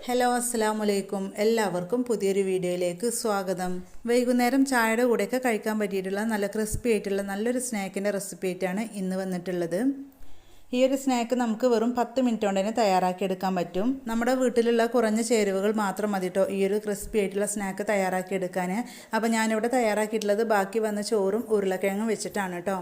Hello അസ്സലാമലൈക്കും എല്ലാവർക്കും പുതിയൊരു വീഡിയോയിലേക്ക് സ്വാഗതം. വൈകുന്നേരം ചായയുടെ കൂടെയൊക്കെ കഴിക്കാൻ പറ്റിയിട്ടുള്ള നല്ല ക്രിസ്പി ആയിട്ടുള്ള നല്ലൊരു സ്നാക്കിൻ്റെ റെസിപ്പി ആയിട്ടാണ് ഇന്ന് വന്നിട്ടുള്ളത്. ഈ ഒരു സ്നാക്ക് നമുക്ക് വെറും 10 മിനിറ്റ് കൊണ്ട് തന്നെ തയ്യാറാക്കിയെടുക്കാൻ പറ്റും. നമ്മുടെ വീട്ടിലുള്ള കുറഞ്ഞ ചേരുവകൾ മാത്രം മതി കേട്ടോ ഈ ഒരു ക്രിസ്പി ആയിട്ടുള്ള സ്നാക്ക് തയ്യാറാക്കിയെടുക്കാൻ. അപ്പോൾ ഞാനിവിടെ തയ്യാറാക്കിയിട്ടുള്ളത് ബാക്കി വന്ന ചോറും ഉരുളക്കിഴങ്ങും വെച്ചിട്ടാണ് കേട്ടോ.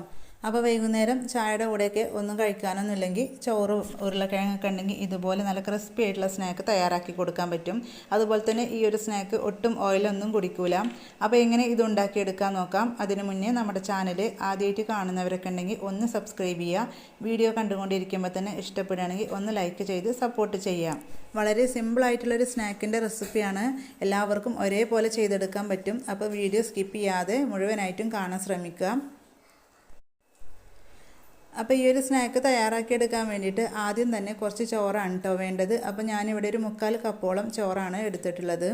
അപ്പോൾ വൈകുന്നേരം ചായയുടെ കൂടെയൊക്കെ ഒന്നും കഴിക്കാനൊന്നുമില്ലെങ്കിൽ ചോറും ഉരുളക്കിഴങ്ങൊക്കെ ഉണ്ടെങ്കിൽ ഇതുപോലെ നല്ല ക്രിസ്പി ആയിട്ടുള്ള സ്നാക്ക് തയ്യാറാക്കി കൊടുക്കാൻ പറ്റും. അതുപോലെ തന്നെ ഈ ഒരു സ്നാക്ക് ഒട്ടും ഓയിലൊന്നും കുടിക്കൂല. അപ്പോൾ എങ്ങനെ ഇത് ഉണ്ടാക്കിയെടുക്കാൻ നോക്കാം. അതിനു മുന്നേ നമ്മുടെ ചാനൽ ആദ്യമായിട്ട് കാണുന്നവരൊക്കെ ഉണ്ടെങ്കിൽ ഒന്ന് സബ്സ്ക്രൈബ് ചെയ്യുക. വീഡിയോ കണ്ടുകൊണ്ടിരിക്കുമ്പോൾ തന്നെ ഇഷ്ടപ്പെടുകയാണെങ്കിൽ ഒന്ന് ലൈക്ക് ചെയ്ത് സപ്പോർട്ട് ചെയ്യാം. വളരെ സിമ്പിളായിട്ടുള്ളൊരു സ്നാക്കിൻ്റെ റെസിപ്പിയാണ്. എല്ലാവർക്കും ഒരേപോലെ ചെയ്തെടുക്കാൻ പറ്റും. അപ്പോൾ വീഡിയോ സ്കിപ്പ് ചെയ്യാതെ മുഴുവനായിട്ടും കാണാൻ ശ്രമിക്കുക. അപ്പോൾ ഈ ഒരു സ്നാക്ക് തയ്യാറാക്കിയെടുക്കാൻ വേണ്ടിയിട്ട് ആദ്യം തന്നെ കുറച്ച് ചോറാണ് കേട്ടോ വേണ്ടത്. അപ്പോൾ ഞാനിവിടെ ഒരു 3/4 കപ്പോളം ചോറാണ് എടുത്തിട്ടുള്ളത്.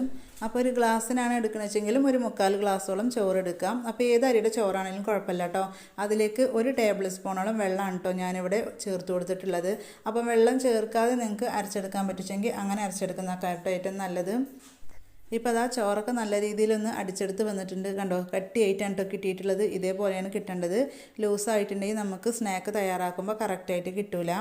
അപ്പോൾ ഒരു ഗ്ലാസ്സിനാണ് എടുക്കുന്നത് വെച്ചെങ്കിലും ഒരു 3/4 ഗ്ലാസ്സോളം ചോറ് എടുക്കാം. അപ്പോൾ ഏത് അരിയുടെ ചോറാണെങ്കിലും കുഴപ്പമില്ല കേട്ടോ. അതിലേക്ക് 1 ടേബിൾ സ്പൂണോളം വെള്ളമാണ് കേട്ടോ ഞാനിവിടെ ചേർത്ത് കൊടുത്തിട്ടുള്ളത്. അപ്പം വെള്ളം ചേർക്കാതെ നിങ്ങൾക്ക് അരച്ചെടുക്കാൻ പറ്റുമെങ്കിൽ അങ്ങനെ അരച്ചെടുക്കുന്നതൊക്കെ ഏറ്റവും നല്ലത്. ഇപ്പോൾ അതാ ചോറൊക്കെ നല്ല രീതിയിലൊന്ന് അടിച്ചെടുത്ത് വന്നിട്ടുണ്ട്. കണ്ടോ, കട്ടിയായിട്ടാണ് കേട്ടോ കിട്ടിയിട്ടുള്ളത്. ഇതേപോലെയാണ് കിട്ടേണ്ടത്. ലൂസായിട്ടുണ്ടെങ്കിൽ നമുക്ക് സ്നാക്ക് തയ്യാറാക്കുമ്പോൾ കറക്റ്റായിട്ട് കിട്ടില്ല.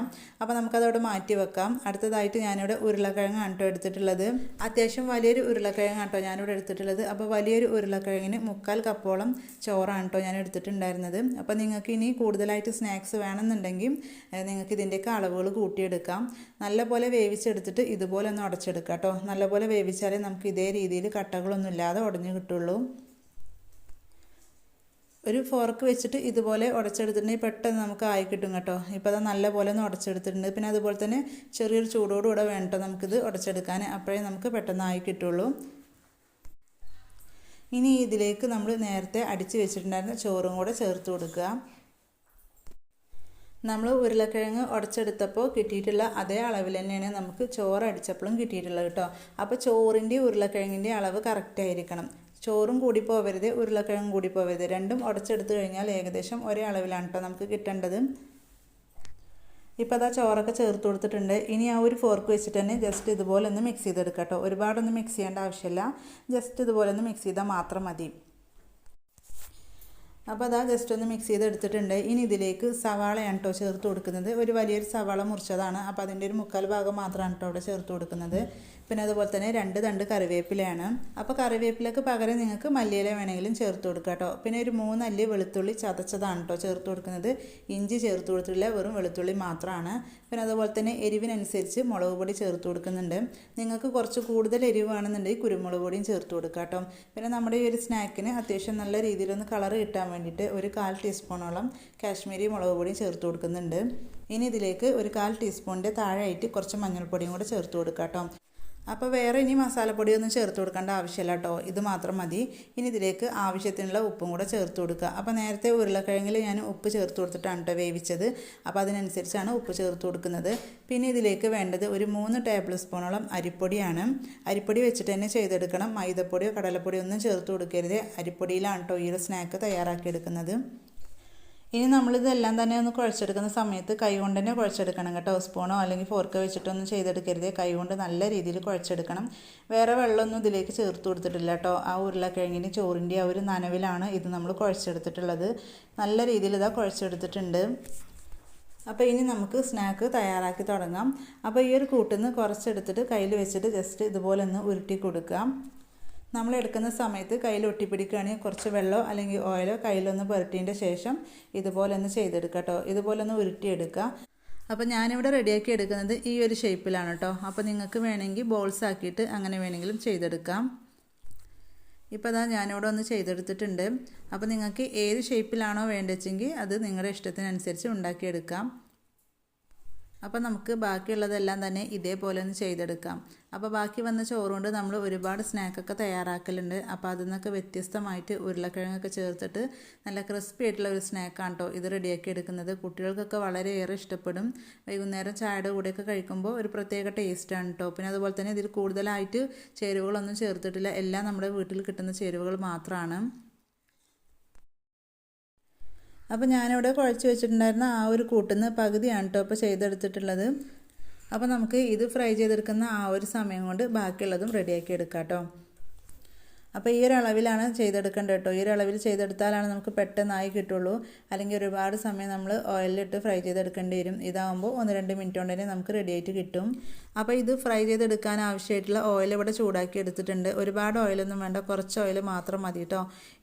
അപ്പോൾ നമുക്കതവിടെ മാറ്റി വെക്കാം. അടുത്തതായിട്ട് ഞാനിവിടെ ഉരുളക്കിഴങ്ങാണ് കേട്ടോ എടുത്തിട്ടുള്ളത്. അത്യാവശ്യം വലിയൊരു ഉരുളക്കിഴങ്ങാണ് കേട്ടോ ഞാനിവിടെ എടുത്തിട്ടുള്ളത്. അപ്പോൾ വലിയൊരു ഉരുളക്കിഴങ്ങിന് 3/4 കപ്പോളം ചോറാണ് കേട്ടോ ഞാൻ എടുത്തിട്ടുണ്ടായിരുന്നത്. അപ്പോൾ നിങ്ങൾക്ക് ഇനി കൂടുതലായിട്ട് സ്നാക്സ് വേണമെന്നുണ്ടെങ്കിൽ നിങ്ങൾക്ക് ഇതിൻ്റെയൊക്കെ അളവുകൾ കൂട്ടിയെടുക്കാം. നല്ലപോലെ വേവിച്ചെടുത്തിട്ട് ഇതുപോലെ ഒന്ന് ഉടച്ചെടുക്കാം കേട്ടോ. നല്ലപോലെ വേവിച്ചാലേ നമുക്ക് ഇതേ രീതിയിൽ കട്ടകളൊന്നും ഇല്ലാതെ ഉടഞ്ഞു കിട്ടുള്ളൂ. ഒരു ഫോർക്ക് വെച്ചിട്ട് ഇതുപോലെ ഉടച്ചെടുത്തിട്ടുണ്ടെങ്കിൽ പെട്ടെന്ന് നമുക്ക് ആയി കിട്ടും കേട്ടോ. ഇപ്പോൾ അത് നല്ലപോലെ ഒന്ന് ഉടച്ചെടുത്തിട്ടുണ്ട്. പിന്നെ അതുപോലെ തന്നെ ചെറിയൊരു ചൂടോടുകൂടെ വേണം കേട്ടോ നമുക്കിത് ഉടച്ചെടുക്കാൻ. അപ്പോഴേ നമുക്ക് പെട്ടെന്ന് ആയി കിട്ടുള്ളൂ. ഇനി ഇതിലേക്ക് നമ്മൾ നേരത്തെ അടിച്ച് വെച്ചിട്ടുണ്ടായിരുന്ന ചോറും കൂടെ ചേർത്ത് കൊടുക്കുക. നമ്മൾ ഉരുളക്കിഴങ്ങ് ഉടച്ചെടുത്തപ്പോൾ കിട്ടിയിട്ടുള്ള അതേ അളവിൽ തന്നെയാണ് നമുക്ക് ചോറ് അടിച്ചപ്പോഴും കിട്ടിയിട്ടുള്ളത് കേട്ടോ. അപ്പോൾ ചോറിൻ്റെ ഉരുളക്കിഴങ്ങിൻ്റെ അളവ് കറക്റ്റായിരിക്കണം. ചോറും കൂടി പോവരുത്, ഉരുളക്കിഴങ്ങും കൂടി പോവരുത്. രണ്ടും ഉടച്ചെടുത്ത് കഴിഞ്ഞാൽ ഏകദേശം ഒരേ അളവിലാണ് കേട്ടോ നമുക്ക് കിട്ടേണ്ടത്. ഇപ്പോൾ അതാ ചോറൊക്കെ ചേർത്ത് കൊടുത്തിട്ടുണ്ട്. ഇനി ആ ഒരു ഫോർക്ക് വെച്ചിട്ട് തന്നെ ജസ്റ്റ് ഇതുപോലെ ഒന്ന് മിക്സ് ചെയ്തെടുക്കാം കേട്ടോ. ഒരുപാടൊന്നും മിക്സ് ചെയ്യേണ്ട ആവശ്യമില്ല. ജസ്റ്റ് ഇതുപോലെ ഒന്ന് മിക്സ് ചെയ്താൽ മാത്രം മതി. അപ്പോൾ അതാ ജസ്റ്റ് ഒന്ന് മിക്സ് ചെയ്തെടുത്തിട്ടുണ്ട്. ഇനി ഇതിലേക്ക് സവാളയാണ് കേട്ടോ ചേർത്ത് കൊടുക്കുന്നത്. ഒരു വലിയൊരു സവാള മുറിച്ചതാണ്. അപ്പോൾ അതിൻ്റെ ഒരു 3/4 ഭാഗം മാത്രമാണ് കേട്ടോ ഇവിടെ ചേർത്ത് കൊടുക്കുന്നത്. പിന്നെ അതുപോലെ തന്നെ 2 തണ്ട് കറിവേപ്പിലയാണ്. അപ്പോൾ കറിവേപ്പിലക്ക് പകരം നിങ്ങൾക്ക് മല്ലിയില വേണമെങ്കിലും ചേർത്ത് കൊടുക്കുക കേട്ടോ. പിന്നെ ഒരു 3 അല്ലി വെളുത്തുള്ളി ചതച്ചതാണ് കേട്ടോ ചേർത്ത് കൊടുക്കുന്നത്. ഇഞ്ചി ചേർത്ത് കൊടുത്തിട്ടില്ല, വെറും വെളുത്തുള്ളി മാത്രമാണ്. പിന്നെ അതുപോലെ തന്നെ എരിവിനനുസരിച്ച് മുളക് പൊടി ചേർത്ത് കൊടുക്കുന്നുണ്ട്. നിങ്ങൾക്ക് കുറച്ച് കൂടുതൽ എരിവ് വേണമെന്നുണ്ടെങ്കിൽ കുരുമുളക് പൊടിയും ചേർത്ത് കൊടുക്കുക കേട്ടോ. പിന്നെ നമ്മുടെ ഈ ഒരു സ്നാക്കിന് അത്യാവശ്യം നല്ല രീതിയിലൊന്ന് കളർ കിട്ടാൻ വേണ്ടിയിട്ട് ഒരു 1/4 ടീസ്പൂണോളം കാശ്മീരി മുളക് പൊടിയും ചേർത്ത് കൊടുക്കുന്നുണ്ട്. ഇനി ഇതിലേക്ക് ഒരു 1/4 ടീസ്പൂണിൻ്റെ താഴെയായിട്ട് കുറച്ച് മഞ്ഞൾപ്പൊടിയും കൂടെ ചേർത്ത് കൊടുക്കുക കേട്ടോ. അപ്പോൾ വേറെ ഇനി മസാലപ്പൊടിയൊന്നും ചേർത്ത് കൊടുക്കേണ്ട ആവശ്യമില്ല കേട്ടോ. ഇത് മാത്രം മതി. ഇനി ഇതിലേക്ക് ആവശ്യത്തിനുള്ള ഉപ്പും കൂടെ ചേർത്ത് കൊടുക്കുക. അപ്പോൾ നേരത്തെ ഉരുളക്കിഴങ്ങിൽ ഞാൻ ഉപ്പ് ചേർത്ത് കൊടുത്തിട്ടാണ് കേട്ടോ വേവിച്ചത്. അപ്പോൾ അതിനനുസരിച്ചാണ് ഉപ്പ് ചേർത്ത് കൊടുക്കുന്നത്. പിന്നെ ഇതിലേക്ക് വേണ്ടത് ഒരു 3 ടേബിൾ സ്പൂണോളം അരിപ്പൊടിയാണ്. അരിപ്പൊടി വെച്ചിട്ട് തന്നെ ചെയ്തെടുക്കണം. മൈദപ്പൊടിയോ കടലപ്പൊടിയോ ഒന്നും ചേർത്ത് കൊടുക്കരുത്. അരിപ്പൊടിയിലാണ് കേട്ടോ ഈ ഒരു സ്നാക്ക് തയ്യാറാക്കിയെടുക്കുന്നത്. ഇനി നമ്മളിതെല്ലാം തന്നെ ഒന്ന് കുഴച്ചെടുക്കുന്ന സമയത്ത് കൈ കൊണ്ട് തന്നെ കുഴച്ചെടുക്കണം കേട്ടോ. സ്പൂണോ അല്ലെങ്കിൽ ഫോർക്കോ വെച്ചിട്ടൊന്നും ചെയ്തെടുക്കരുത്. കൈ കൊണ്ട് നല്ല രീതിയിൽ കുഴച്ചെടുക്കണം. വേറെ വെള്ളമൊന്നും ഇതിലേക്ക് ചേർത്ത് കൊടുത്തിട്ടില്ല കേട്ടോ. ആ ഉരുളക്കിഴങ്ങിന് ചോറിൻ്റെ ആ ഒരു നനവിലാണ് ഇത് നമ്മൾ കുഴച്ചെടുത്തിട്ടുള്ളത്. നല്ല രീതിയിൽ ഇതാ കുഴച്ചെടുത്തിട്ടുണ്ട്. അപ്പോൾ ഇനി നമുക്ക് സ്നാക്ക് തയ്യാറാക്കി തുടങ്ങാം. അപ്പോൾ ഈ ഒരു കൂട്ടിന്ന് കുറച്ചെടുത്തിട്ട് കയ്യിൽ വെച്ചിട്ട് ജസ്റ്റ് ഇതുപോലെ ഒന്ന് ഉരുട്ടി കൊടുക്കാം. നമ്മൾ എടുക്കുന്ന സമയത്ത് കയ്യിൽ ഒട്ടിപ്പിടിക്കുകയാണെങ്കിൽ കുറച്ച് വെള്ളമോ അല്ലെങ്കിൽ ഓയിലോ കയ്യിലൊന്ന് പുരട്ടിയതിൻ്റെ ശേഷം ഇതുപോലെ ഒന്ന് ചെയ്തെടുക്കുക കേട്ടോ. ഇതുപോലെ ഒന്ന് ഉരുട്ടിയെടുക്കുക. അപ്പോൾ ഞാനിവിടെ റെഡിയാക്കി എടുക്കുന്നത് ഈ ഒരു ഷേപ്പിലാണ് കേട്ടോ. അപ്പോൾ നിങ്ങൾക്ക് വേണമെങ്കിൽ ബോൾസ് ആക്കിയിട്ട് അങ്ങനെ വേണമെങ്കിലും ചെയ്തെടുക്കാം. ഇപ്പോൾ അതാ ഞാനിവിടെ ഒന്ന് ചെയ്തെടുത്തിട്ടുണ്ട്. അപ്പോൾ നിങ്ങൾക്ക് ഏത് ഷേപ്പിലാണോ വേണ്ടതെങ്കിൽ അത് നിങ്ങളുടെ ഇഷ്ടത്തിനനുസരിച്ച് ഉണ്ടാക്കിയെടുക്കാം. അപ്പോൾ നമുക്ക് ബാക്കിയുള്ളതെല്ലാം തന്നെ ഇതേപോലെ ഒന്ന് ചെയ്തെടുക്കാം. അപ്പോൾ ബാക്കി വന്ന ചോറുകൊണ്ട് നമ്മൾ ഒരുപാട് സ്നാക്കൊക്കെ തയ്യാറാക്കലുണ്ട്. അപ്പോൾ അതിൽ നിന്നൊക്കെ വ്യത്യസ്തമായിട്ട് ഉരുളക്കിഴങ്ങൊക്കെ ചേർത്തിട്ട് നല്ല ക്രിസ്പി ആയിട്ടുള്ള ഒരു സ്നാക്കാണ് കേട്ടോ ഇത് റെഡിയാക്കി എടുക്കുന്നത്. കുട്ടികൾക്കൊക്കെ വളരെയേറെ ഇഷ്ടപ്പെടും. വൈകുന്നേരം ചായയുടെ കൂടെയൊക്കെ കഴിക്കുമ്പോൾ ഒരു പ്രത്യേക ടേസ്റ്റാണ് കേട്ടോ. പിന്നെ അതുപോലെ തന്നെ ഇതിൽ കൂടുതലായിട്ട് ചേരുവകളൊന്നും ചേർത്തിട്ടില്ല. എല്ലാം നമ്മുടെ വീട്ടിൽ കിട്ടുന്ന ചേരുവകൾ മാത്രമാണ്. അപ്പോൾ ഞാനിവിടെ കുഴച്ച് വെച്ചിട്ടുണ്ടായിരുന്ന ആ ഒരു കൂട്ടുന്ന പകുതിയാണ് കേട്ടോ ഇപ്പോൾ ചെയ്തെടുത്തിട്ടുള്ളത്. അപ്പോൾ നമുക്ക് ഇത് ഫ്രൈ ചെയ്തെടുക്കുന്ന ആ ഒരു സമയം കൊണ്ട് ബാക്കിയുള്ളതും റെഡിയാക്കി എടുക്കാം കേട്ടോ. അപ്പോൾ ഈ ഒരു അളവിലാണ് ചെയ്തെടുക്കേണ്ടത് കേട്ടോ. ഈ ഒരു അളവിൽ ചെയ്തെടുത്താലാണ് നമുക്ക് പെട്ടെന്നായി കിട്ടുള്ളൂ. അല്ലെങ്കിൽ ഒരുപാട് സമയം നമ്മൾ ഓയിലിട്ട് ഫ്രൈ ചെയ്തെടുക്കേണ്ടി വരും. ഇതാകുമ്പോൾ 1-2 മിനിറ്റ് കൊണ്ട് തന്നെ നമുക്ക് റെഡിയായിട്ട് കിട്ടും. അപ്പോൾ ഇത് ഫ്രൈ ചെയ്തെടുക്കാൻ ആവശ്യമായിട്ടുള്ള ഓയിൽ ഇവിടെ ചൂടാക്കി എടുത്തിട്ടുണ്ട്. ഒരുപാട് ഓയിലൊന്നും വേണ്ട, കുറച്ച് ഓയിൽ മാത്രം മതി കേട്ടോ.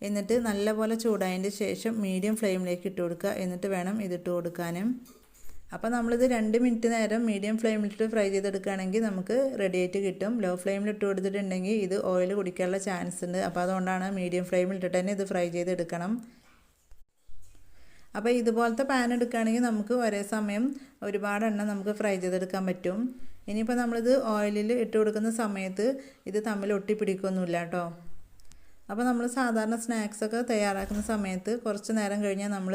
എന്നിട്ട് നല്ലപോലെ ചൂടായതിൻ്റെ ശേഷം മീഡിയം ഫ്ലെയിമിലേക്ക് ഇട്ട് കൊടുക്കുക. എന്നിട്ട് വേണം ഇതിട്ട് കൊടുക്കാനും. അപ്പോൾ നമ്മളിത് 2 മിനിറ്റ് നേരം മീഡിയം ഫ്ലെയിമിലിട്ട് ഫ്രൈ ചെയ്തെടുക്കുകയാണെങ്കിൽ നമുക്ക് റെഡി ആയിട്ട് കിട്ടും. ലോ ഫ്ലെയിമിലിട്ട് കൊടുത്തിട്ടുണ്ടെങ്കിൽ ഇത് ഓയിൽ കുടിക്കാനുള്ള ചാൻസ് ഉണ്ട്. അപ്പോൾ അതുകൊണ്ടാണ് മീഡിയം ഫ്ലെയിമിലിട്ടിട്ട് തന്നെ ഇത് ഫ്രൈ ചെയ്തെടുക്കണം. അപ്പോൾ ഇതുപോലത്തെ പാൻ എടുക്കുകയാണെങ്കിൽ നമുക്ക് ഒരേ സമയം ഒരുപാട് എണ്ണം നമുക്ക് ഫ്രൈ ചെയ്തെടുക്കാൻ പറ്റും. ഇനിയിപ്പോൾ നമ്മളിത് ഓയിലിൽ ഇട്ട് കൊടുക്കുന്ന സമയത്ത് ഇത് തമ്മിൽ ഒട്ടിപ്പിടിക്കൊന്നുമില്ല കേട്ടോ. അപ്പോൾ നമ്മൾ സാധാരണ സ്നാക്സൊക്കെ തയ്യാറാക്കുന്ന സമയത്ത് കുറച്ച് നേരം കഴിഞ്ഞാൽ നമ്മൾ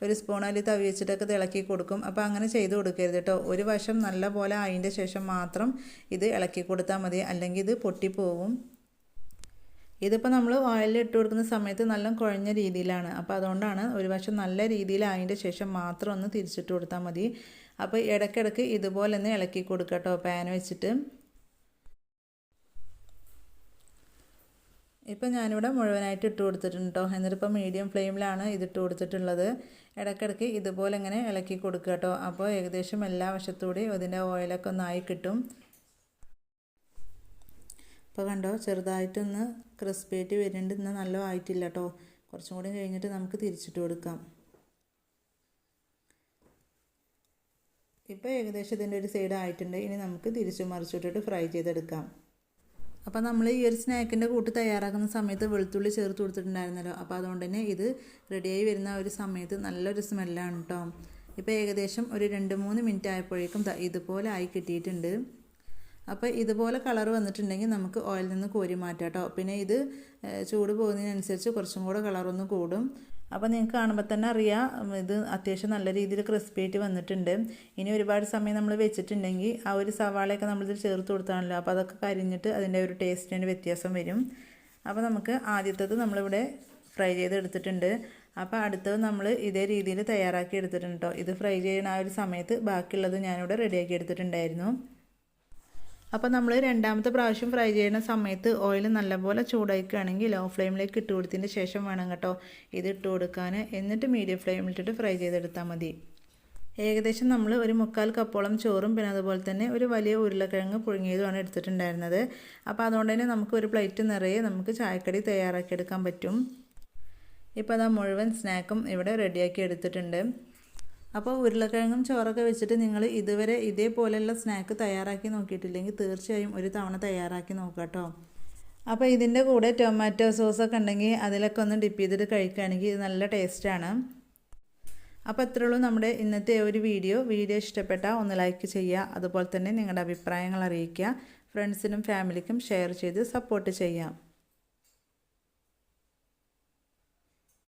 ഒരു സ്പൂൺ അതിൽ തവി വെച്ചിട്ടൊക്കെ ഇളക്കി കൊടുക്കും. അപ്പോൾ അങ്ങനെ ചെയ്ത് കൊടുക്കരുത് കേട്ടോ. ഒരു വശം നല്ല പോലെ ആയതിൻ്റെ ശേഷം മാത്രം ഇത് ഇളക്കി കൊടുത്താൽ മതി, അല്ലെങ്കിൽ ഇത് പൊട്ടിപ്പോവും. ഇതിപ്പോൾ നമ്മൾ ഓയിലിൽ ഇട്ട് കൊടുക്കുന്ന സമയത്ത് നല്ല കുഴഞ്ഞ രീതിയിലാണ്. അപ്പോൾ അതുകൊണ്ടാണ് ഒരു വശം നല്ല രീതിയിൽ ആയതിൻ്റെ ശേഷം മാത്രം ഒന്ന് തിരിച്ചിട്ട് കൊടുത്താൽ മതി. അപ്പോൾ ഇടയ്ക്കിടയ്ക്ക് ഇതുപോലെ ഒന്ന് ഇളക്കി കൊടുക്കുക കേട്ടോ പാൻ വെച്ചിട്ട്. ഇപ്പോൾ ഞാനിവിടെ മുഴുവനായിട്ട് ഇട്ട് കൊടുത്തിട്ടുണ്ട് കേട്ടോ. എന്നിട്ടിപ്പോൾ മീഡിയം ഫ്ലെയിമിലാണ് ഇതിട്ട് കൊടുത്തിട്ടുള്ളത്. ഇടയ്ക്കിടയ്ക്ക് ഇതുപോലെ ഇങ്ങനെ ഇളക്കി കൊടുക്കുക കേട്ടോ. അപ്പോൾ ഏകദേശം എല്ലാ വശത്തൂടെ ഇതിൻ്റെ ഓയിലൊക്കെ ഒന്നായി കിട്ടും. ഇപ്പോൾ കണ്ടോ, ചെറുതായിട്ടൊന്ന് ക്രിസ്പിയായിട്ട് വരുന്നുണ്ട്. ഇന്ന് നല്ല ആയിട്ടില്ല കേട്ടോ. കുറച്ചും കൂടി കഴിഞ്ഞിട്ട് നമുക്ക് തിരിച്ചിട്ട് കൊടുക്കാം. ഇപ്പോൾ ഏകദേശം ഇതിൻ്റെ ഒരു സൈഡ് ആയിട്ടുണ്ട്. ഇനി നമുക്ക് തിരിച്ചു മറിച്ചിട്ടിട്ട് ഫ്രൈ ചെയ്തെടുക്കാം. അപ്പോൾ നമ്മൾ ഈ ഒരു സ്നാക്കിൻ്റെ കൂട്ട് തയ്യാറാക്കുന്ന സമയത്ത് വെളുത്തുള്ളി ചേർത്ത് കൊടുത്തിട്ടുണ്ടായിരുന്നല്ലോ. അപ്പോൾ അതുകൊണ്ട് തന്നെ ഇത് റെഡിയായി വരുന്ന ഒരു സമയത്ത് നല്ലൊരു സ്മെല്ലാണ് കേട്ടോ. ഇപ്പോൾ ഏകദേശം ഒരു 2-3 മിനിറ്റ് ആയപ്പോഴേക്കും ഇതുപോലെ ആയി കിട്ടിയിട്ടുണ്ട്. അപ്പോൾ ഇതുപോലെ കളർ വന്നിട്ടുണ്ടെങ്കിൽ നമുക്ക് ഓയിലിൽ നിന്ന് കോരി മാറ്റാം കേട്ടോ. പിന്നെ ഇത് ചൂട് പോകുന്നതിനനുസരിച്ച് കുറച്ചും കൂടെ കളറൊന്ന് കൂടും. അപ്പോൾ നിങ്ങൾക്ക് കാണുമ്പോൾ തന്നെ അറിയാം ഇത് അത്യാവശ്യം നല്ല രീതിയിൽ ക്രിസ്പിയായിട്ട് വന്നിട്ടുണ്ട്. ഇനി ഒരുപാട് സമയം നമ്മൾ വെച്ചിട്ടുണ്ടെങ്കിൽ ആ ഒരു സവാളയൊക്കെ നമ്മളിതിൽ ചേർത്ത് കൊടുത്താണല്ലോ, അപ്പോൾ അതൊക്കെ കരിഞ്ഞിട്ട് അതിൻ്റെ ഒരു ടേസ്റ്റിന് വ്യത്യാസം വരും. അപ്പോൾ നമുക്ക് ആദ്യത്തേത് നമ്മളിവിടെ ഫ്രൈ ചെയ്തെടുത്തിട്ടുണ്ട്. അപ്പോൾ അടുത്തത് നമ്മൾ ഇതേ രീതിയിൽ തയ്യാറാക്കി എടുത്തിട്ടുണ്ട് കേട്ടോ. ഇത് ഫ്രൈ ചെയ്യുന്ന ആ ഒരു സമയത്ത് ബാക്കിയുള്ളത് ഞാനിവിടെ റെഡിയാക്കി എടുത്തിട്ടുണ്ടായിരുന്നു. അപ്പോൾ നമ്മൾ രണ്ടാമത്തെ പ്രാവശ്യം ഫ്രൈ ചെയ്യുന്ന സമയത്ത് ഓയിൽ നല്ലപോലെ ചൂടാക്കുകയാണെങ്കിൽ ലോ ഫ്ലെയിമിലേക്ക് ഇട്ട് കൊടുത്തതിന് ശേഷം വേണം കേട്ടോ ഇത് ഇട്ട് കൊടുക്കാൻ. എന്നിട്ട് മീഡിയം ഫ്ലെയിമിലിട്ടിട്ട് ഫ്രൈ ചെയ്തെടുത്താൽ മതി. ഏകദേശം നമ്മൾ ഒരു 3/4 കപ്പോളം ചോറും പിന്നെ അതുപോലെ തന്നെ ഒരു വലിയ ഉരുളക്കിഴങ്ങ് പുഴുങ്ങിയതുമാണ് എടുത്തിട്ടുണ്ടായിരുന്നത്. അപ്പോൾ അതുകൊണ്ട് തന്നെ നമുക്ക് ഒരു പ്ലേറ്റ് നിറയെ നമുക്ക് ചായക്കടി തയ്യാറാക്കിയെടുക്കാൻ പറ്റും. ഇപ്പോൾ അതാ മുഴുവൻ സ്നാക്കും ഇവിടെ റെഡിയാക്കി എടുത്തിട്ടുണ്ട്. അപ്പോൾ ഉരുളക്കിഴങ്ങും ചോറൊക്കെ വെച്ചിട്ട് നിങ്ങൾ ഇതുവരെ ഇതേപോലെയുള്ള സ്നാക്ക് തയ്യാറാക്കി നോക്കിയിട്ടില്ലെങ്കിൽ തീർച്ചയായും ഒരു തവണ തയ്യാറാക്കി നോക്കാം കേട്ടോ. അപ്പോൾ ഇതിൻ്റെ കൂടെ ടൊമാറ്റോ സോസൊക്കെ ഉണ്ടെങ്കിൽ അതിലൊക്കെ ഒന്ന് ഡിപ്പ് ചെയ്തിട്ട് കഴിക്കുകയാണെങ്കിൽ ഇത് നല്ല ടേസ്റ്റാണ്. അപ്പോൾ ഇത്രയേ ഉള്ളൂ നമ്മുടെ ഇന്നത്തെ ഒരു വീഡിയോ ഇഷ്ടപ്പെട്ടാൽ ഒന്ന് ലൈക്ക് ചെയ്യുക. അതുപോലെ തന്നെ നിങ്ങളുടെ അഭിപ്രായങ്ങൾ അറിയിക്കുക. ഫ്രണ്ട്സിനും ഫാമിലിക്കും ഷെയർ ചെയ്ത് സപ്പോർട്ട് ചെയ്യാം.